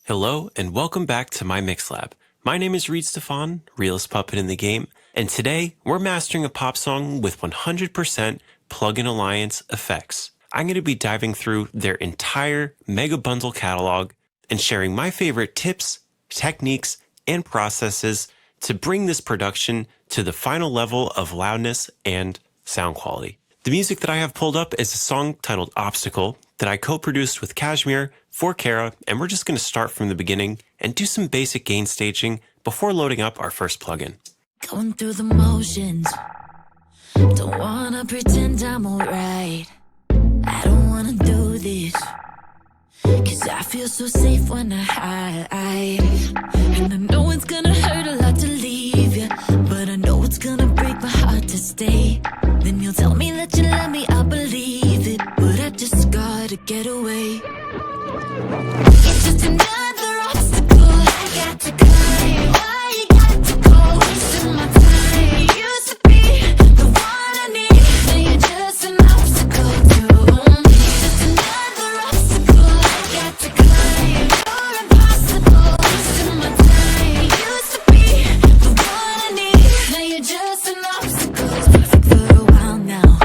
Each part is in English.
Hello and welcome back to my Mix Lab. My name is Reed Stefan, realest puppet in the game, and today we're mastering a pop song with 100% Plugin Alliance effects. I'm going to be diving through their entire Mega Bundle catalog and sharing my favorite tips, techniques, and processes to bring this production to the final level of loudness and sound quality. The music that I have pulled up is a song titled Obstacle that I co-produced with Cashmere for Kara, and we're just going to start from the beginning and do some basic gain staging before loading up our first plugin. Going through the motions, don't wanna pretend I'm alright. I don't wanna do this, cause I feel so safe when I hide. And I know it's gonna hurt a lot to leave you, but I know it's gonna break my heart to stay. Then you'll tell me that you love me, I believe it, but I just gotta get away. It's just another obstacle I got to climb. Why you got to go wasting my time? You used to be the one I need, now you're just an obstacle to me. Just another obstacle I got to climb. You're impossible, wasting my time. You used to be the one I need, now you're just an obstacle. Perfect for a while now,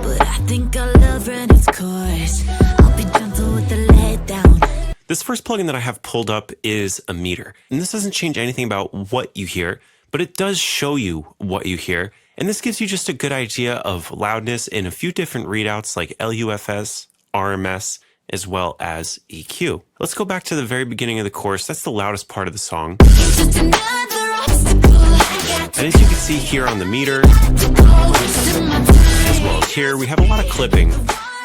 but I think our love ran its course. I'll be gentle with the let down. This first plugin that I have pulled up is a meter, and this doesn't change anything about what you hear, but it does show you what you hear, and this gives you just a good idea of loudness in a few different readouts like LUFS, RMS, as well as EQ. Let's go back to the very beginning of the chorus. That's the loudest part of the song. And as you can see here on the meter, as well as here, we have a lot of clipping,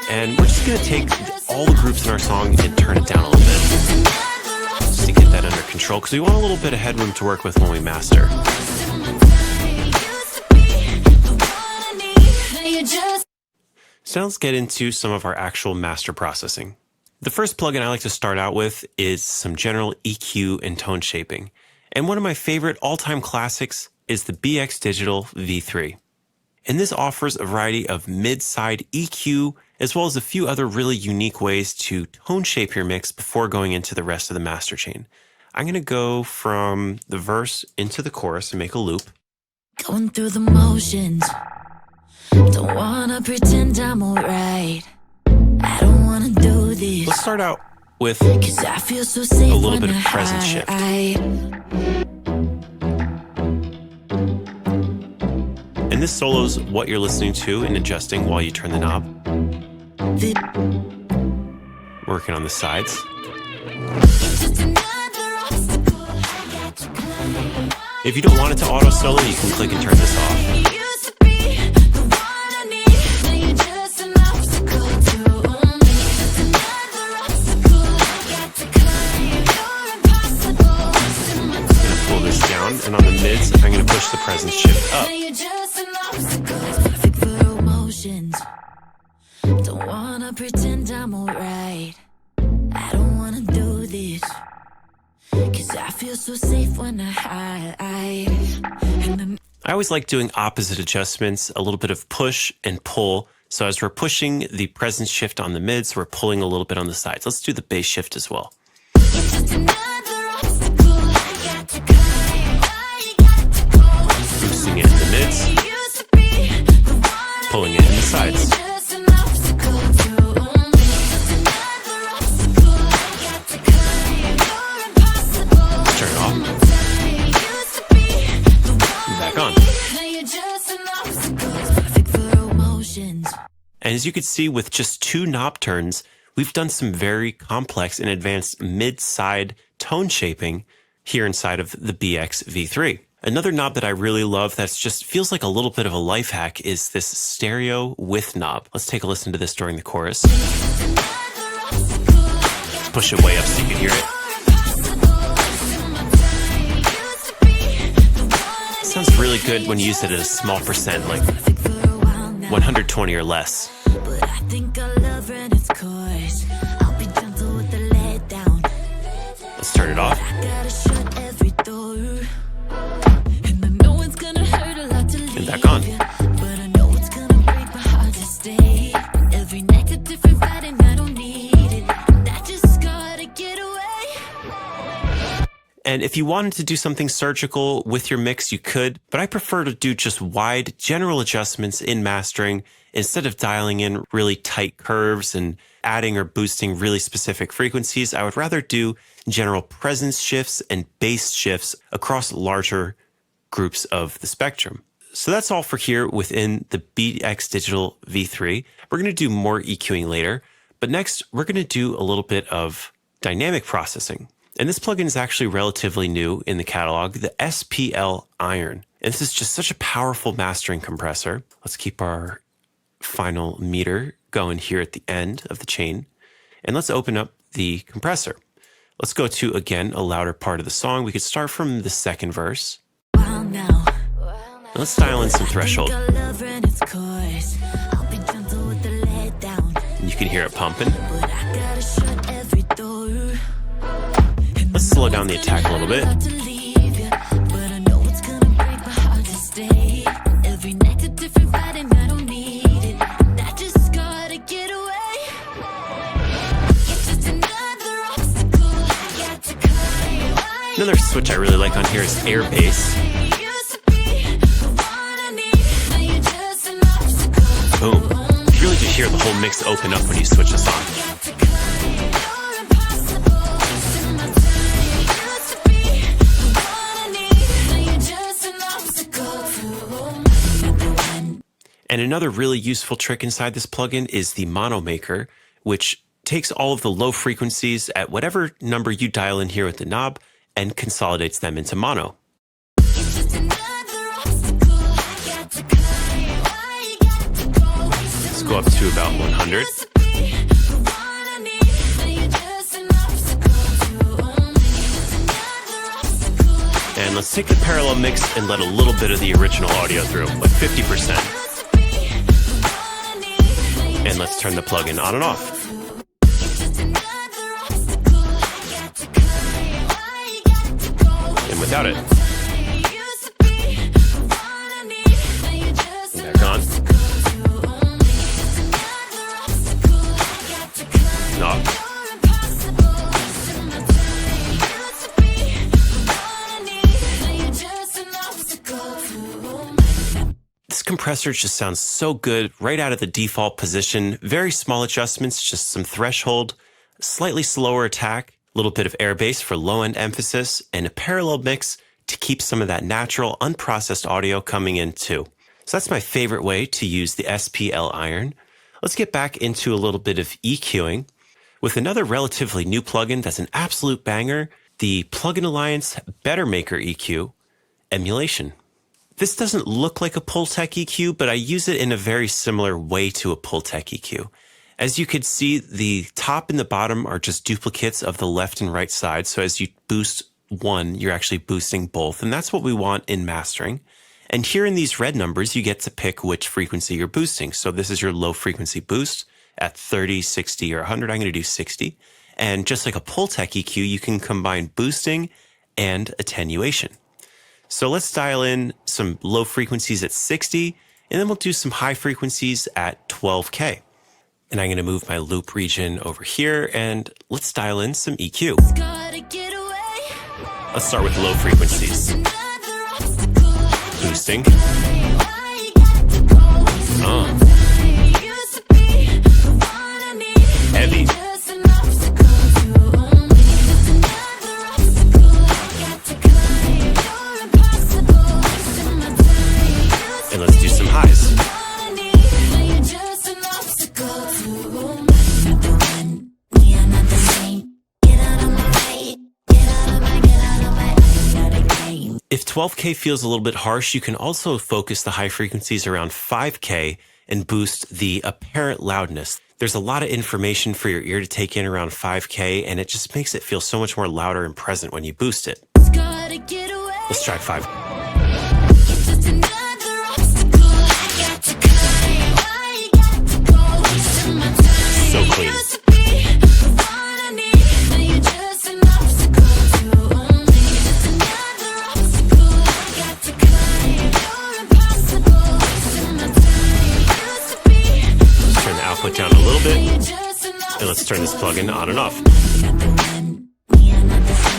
and we're just going to take all the groups in our song and turn it down a little bit just to get that under control, because we want a little bit of headroom to work with when we master. So now let's get into some of our actual master processing. The first plugin I like to start out with is some general EQ and tone shaping. And one of my favorite all-time classics is the BX Digital V3. And this offers a variety of mid-side EQ, as well as a few other really unique ways to tone shape your mix before going into the rest of the master chain. I'm going to go from the verse into the chorus and make a loop. Going through the motions, don't wanna pretend I'm alright. I don't wanna do this. Let's start out with Cause I feel so safe a little when bit of I presence shift. And this solo's what you're listening to and adjusting while you turn the knob. Working on the sides. If you don't want it to auto solo, you can click and turn this off. And on the mids, I'm going to push the presence shift up. Perfect for emotions. Don't wanna pretend I'm alright. I don't wanna do this, cause I feel so safe when I hide. I always like doing opposite adjustments, a little bit of push and pull. So as we're pushing the presence shift on the mids, we're pulling a little bit on the sides. Let's do the bass shift as well. Boosting it in the mids, pulling it in the sides. Turn it off. Back on. And as you can see, with just 2 knob turns, we've done some very complex and advanced mid-side tone shaping here inside of the BX V3. Another knob that I really love that's just feels like a little bit of a life hack is this stereo width knob. Let's take a listen to this during the chorus. Push it way up so you can hear it. It sounds really good when you use it at a small percent, like 120 or less. But I think our love ran its course. I'll be gentle with the let down. Let's turn it off. I gotta shut every door. And I know it's gonna hurt a lot to leave. And back on. But I know it's gonna break my heart to stay. Every night a different fight and I don't need it. And I just gotta get away. And if you wanted to do something surgical with your mix, you could, but I prefer to do just wide general adjustments in mastering instead of dialing in really tight curves and adding or boosting really specific frequencies. I would rather do general presence shifts and bass shifts across larger groups of the spectrum. So that's all for here within the BX Digital V3. We're going to do more EQing later, but next we're going to do a little bit of dynamic processing. And this plugin is actually relatively new in the catalog, the SPL Iron. And this is just such a powerful mastering compressor. Let's keep our final meter going here at the end of the chain. And let's open up the compressor. Let's go to, again, a louder part of the song. We could start from the second verse. Let's dial in some threshold. And you can hear it pumping. Let's slow down the attack a little bit. Another switch I really like on here is air bass. Boom. You really just hear the whole mix open up when you switch this on. And another really useful trick inside this plugin is the Mono Maker, which takes all of the low frequencies at whatever number you dial in here with the knob and consolidates them into mono. Let's go up to about 100. And let's take the parallel mix and let a little bit of the original audio through, like 50%. And let's turn the plugin on and off. And without it. And they're gone. Knob. This compressor just sounds so good right out of the default position. Very small adjustments, just some threshold, slightly slower attack, a little bit of air bass for low-end emphasis, and a parallel mix to keep some of that natural, unprocessed audio coming in too. So that's my favorite way to use the SPL Iron. Let's get back into a little bit of EQing with another relatively new plugin that's an absolute banger, the Plugin Alliance Better Maker EQ Emulation. This doesn't look like a Pultec EQ, but I use it in a very similar way to a Pultec EQ. As you can see, the top and the bottom are just duplicates of the left and right side. So as you boost one, you're actually boosting both. And that's what we want in mastering. And here in these red numbers, you get to pick which frequency you're boosting. So this is your low frequency boost at 30, 60, or 100. I'm going to do 60. And just like a Pultec EQ, you can combine boosting and attenuation. So let's dial in some low frequencies at 60, and then we'll do some high frequencies at 12K. And I'm going to move my loop region over here, and let's dial in some EQ. Let's start with low frequencies. Boosting. Heavy. And let's do some highs. If 12K feels a little bit harsh, you can also focus the high frequencies around 5K and boost the apparent loudness. There's a lot of information for your ear to take in around 5K, and it just makes it feel so much more louder and present when you boost it. Let's try 5. So clean. Turn the output down a little bit, and let's turn this plugin on and off.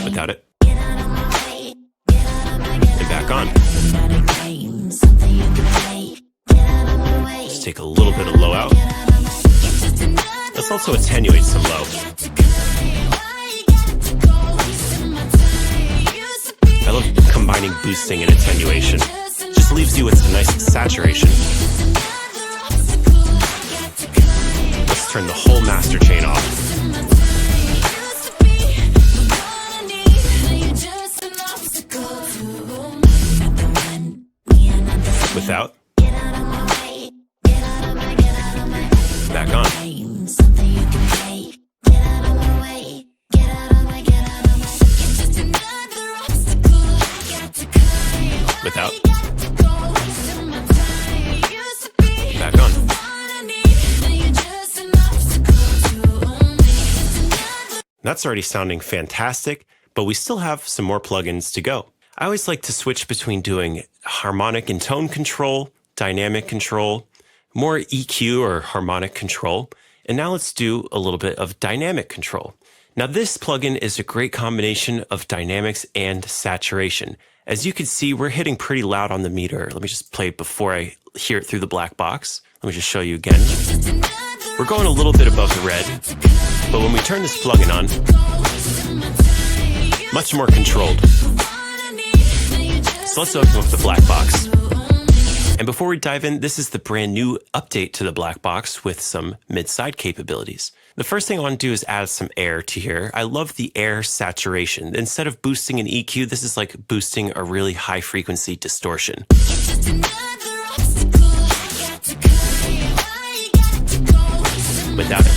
Without it. on. Just take a little bit of low out. Let's also attenuate some low. I love combining boosting and attenuation. Just leaves you with a nice saturation. Let's turn the whole master chain off. Without. Back on. Without. Back on. That's already sounding fantastic, but we still have some more plugins to go. I always like to switch between doing harmonic and tone control, dynamic control, more EQ or harmonic control, and now let's do a little bit of dynamic control. Now this plugin is a great combination of dynamics and saturation. As you can see, we're hitting pretty loud on the meter. Let me just play it before I hear it through the black box. Let me just show you again. We're going a little bit above the red, but when we turn this plugin on, much more controlled. So let's open up the black box. And before we dive in, this is the brand new update to the black box with some mid-side capabilities. The first thing I want to do is add some air to here. I love the air saturation. Instead of boosting an EQ, this is like boosting a really high frequency distortion. Without it.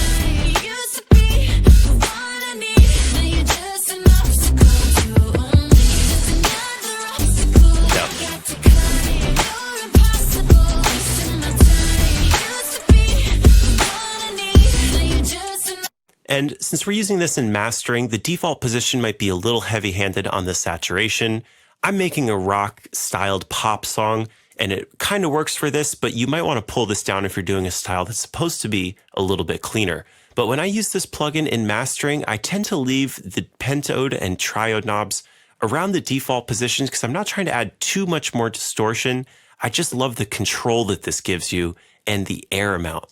And since we're using this in mastering, the default position might be a little heavy-handed on the saturation. I'm making a rock-styled pop song, and it kind of works for this, but you might want to pull this down if you're doing a style that's supposed to be a little bit cleaner. But when I use this plugin in mastering, I tend to leave the pentode and triode knobs around the default positions because I'm not trying to add too much more distortion. I just love the control that this gives you and the air amount.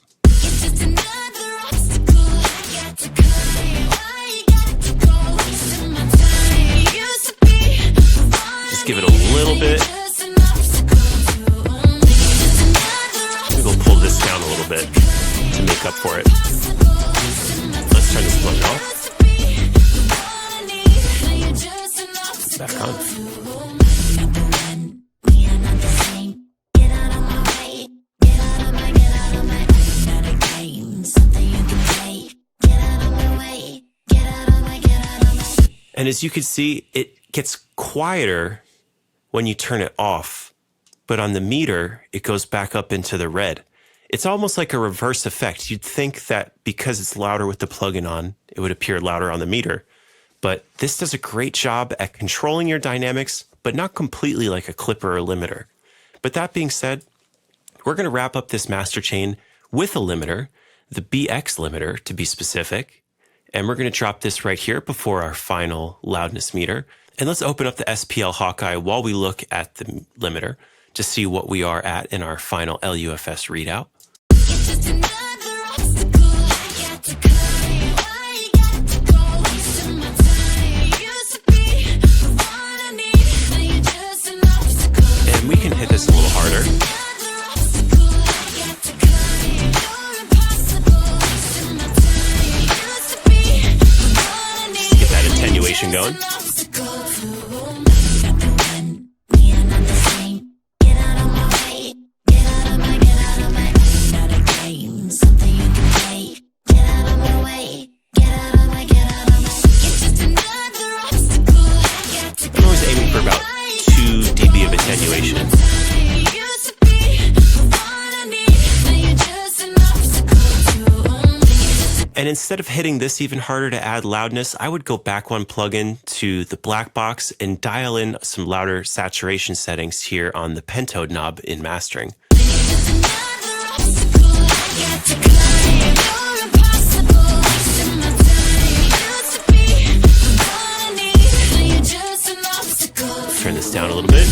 Give it a little bit. Maybe we'll pull this down a little bit to make up for it. Let's turn this plug off. Back on. And as you can see, it gets quieter when you turn it off, but on the meter, it goes back up into the red. It's almost like a reverse effect. You'd think that because it's louder with the plugin on, it would appear louder on the meter. But this does a great job at controlling your dynamics, but not completely like a clipper or limiter. But that being said, we're going to wrap up this master chain with a limiter, the BX limiter to be specific. And we're going to drop this right here before our final loudness meter. And let's open up the SPL Hawkeye while we look at the limiter to see what we are at in our final LUFS readout. And we can hit this a little harder. Just get that attenuation going. And instead of hitting this even harder to add loudness, I would go back one plugin to the black box and dial in some louder saturation settings here on the pentode knob in mastering. Turn this down a little bit.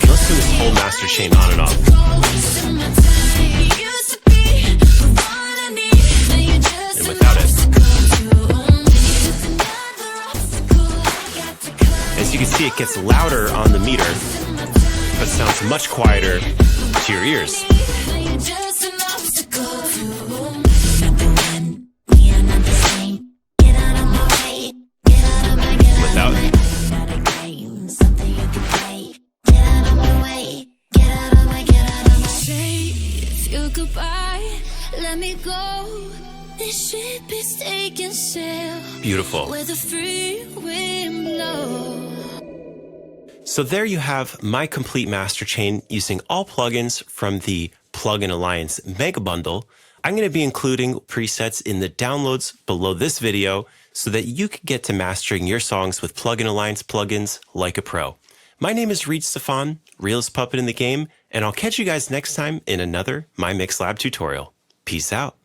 Let's do this whole master chain on and off. And without it. As you can see, it gets louder on the meter, but sounds much quieter to your ears. Without it. Goodbye, let me go. This ship is taking sail. Beautiful. Where the free wind blows. So there you have my complete master chain using all plugins from the Plugin Alliance Mega Bundle. I'm going to be including presets in the downloads below this video so that you can get to mastering your songs with Plugin Alliance plugins like a pro. My name is Reed Stefan, Realist Puppet in the Game, and I'll catch you guys next time in another My Mixlab tutorial. Peace out.